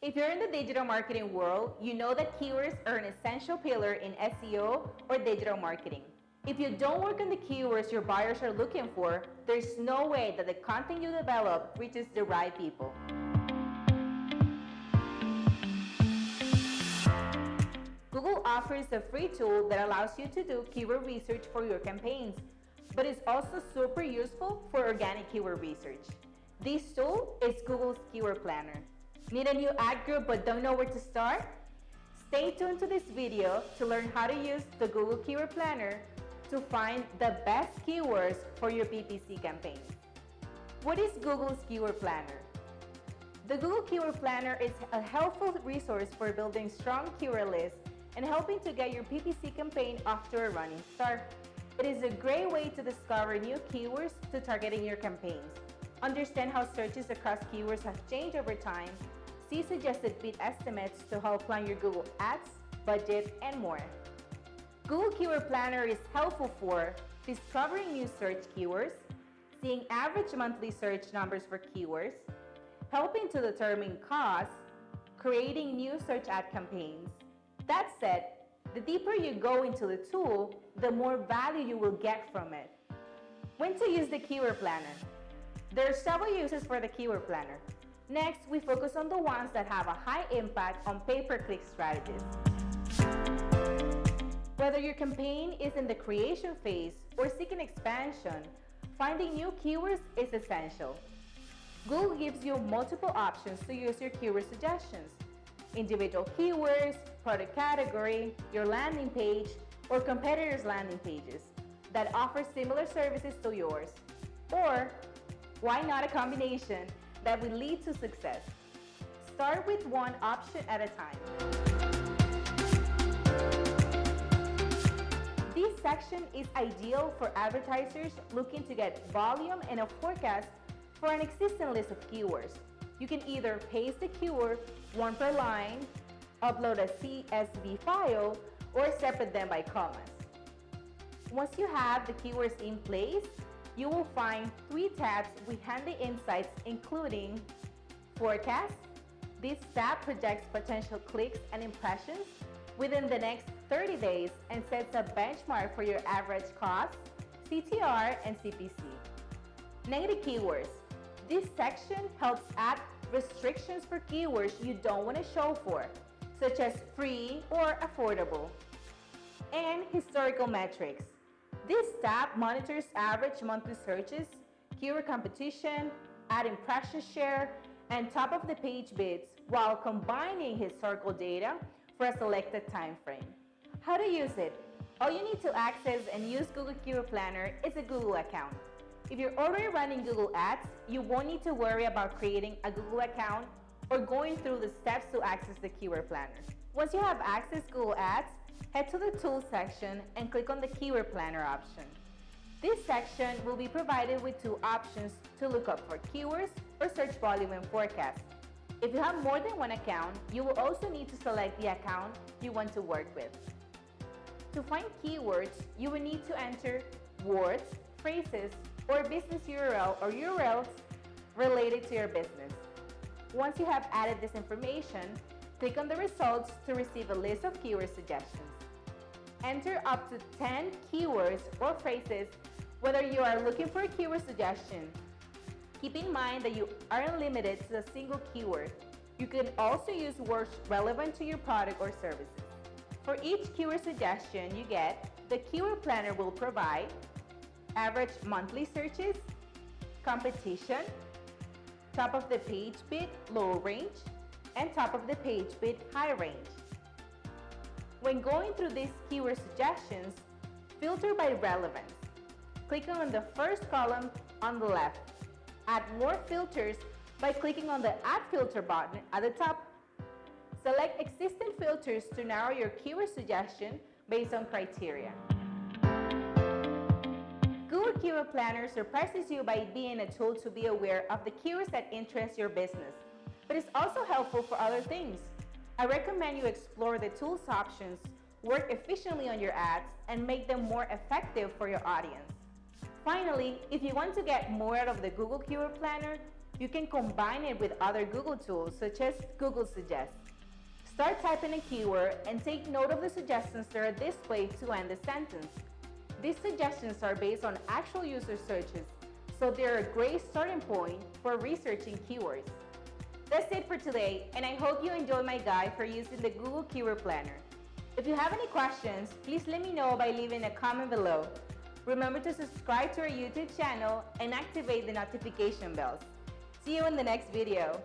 If you're in the digital marketing world, you know that keywords are an essential pillar in SEO or digital marketing. If you don't work on the keywords your buyers are looking for, there's no way that the content you develop reaches the right people. Google offers a free tool that allows you to do keyword research for your campaigns, but it's also super useful for organic keyword research. This tool is Google's Keyword Planner. Need a new ad group but don't know where to start? Stay tuned to this video to learn how to use the Google Keyword Planner to find the best keywords for your PPC campaign. What is Google's Keyword Planner? The Google Keyword Planner is a helpful resource for building strong keyword lists and helping to get your PPC campaign off to a running start. It is a great way to discover new keywords to target in your campaigns, understand how searches across keywords have changed over time, see suggested bid estimates to help plan your Google Ads, budget, and more. Google Keyword Planner is helpful for discovering new search keywords, seeing average monthly search numbers for keywords, helping to determine costs, creating new search ad campaigns. That said, the deeper you go into the tool, the more value you will get from it. When to use the Keyword Planner? There are several uses for the Keyword Planner. Next, we focus on the ones that have a high impact on pay-per-click strategies. Whether your campaign is in the creation phase or seeking expansion, finding new keywords is essential. Google gives you multiple options to use your keyword suggestions: individual keywords, product category, your landing page, or competitors' landing pages that offer similar services to yours. Or why not a combination that will lead to success? Start with one option at a time. This section is ideal for advertisers looking to get volume and a forecast for an existing list of keywords. You can either paste the keyword one per line, upload a CSV file, or separate them by commas. Once you have the keywords in place, you will find 3 tabs with handy insights, including Forecast. This tab projects potential clicks and impressions within the next 30 days and sets a benchmark for your average cost, CTR, and CPC. Negative keywords. This section helps add restrictions for keywords you don't want to show for, such as free or affordable. And historical metrics. This tab monitors average monthly searches, keyword competition, ad impression share, and top of the page bids while combining historical data for a selected time frame. How to use it? All you need to access and use Google Keyword Planner is a Google account. If you're already running Google Ads, you won't need to worry about creating a Google account or going through the steps to access the Keyword Planner. Once you have accessed Google Ads, head to the Tools section and click on the Keyword Planner option. This section will be provided with 2 options to look up for keywords or search volume and forecast. If you have more than one account, you will also need to select the account you want to work with. To find keywords, you will need to enter words, phrases, or business URL or URLs related to your business. Once you have added this information, click on the results to receive a list of keyword suggestions. Enter up to 10 keywords or phrases whether you are looking for a keyword suggestion. Keep in mind that you aren't limited to a single keyword. You can also use words relevant to your product or services. For each keyword suggestion you get, the Keyword Planner will provide average monthly searches, competition, top of the page bid low range, and top of the page bid high range. When going through these keyword suggestions, filter by relevance. Click on the first column on the left. Add more filters by clicking on the Add Filter button at the top. Select existing filters to narrow your keyword suggestion based on criteria. Google Keyword Planner surprises you by being a tool to be aware of the keywords that interest your business, but it's also helpful for other things. I recommend you explore the tool's options, work efficiently on your ads, and make them more effective for your audience. Finally, if you want to get more out of the Google Keyword Planner, You can combine it with other Google tools such as Google Suggest. Start typing a keyword and take note of the suggestions that are displayed to end the sentence. These suggestions are based on actual user searches, so they're a great starting point for researching keywords. That's it for today, and I hope you enjoyed my guide for using the Google Keyword Planner. If you have any questions, please let me know by leaving a comment below. Remember to subscribe to our YouTube channel and activate the notification bells. See you in the next video.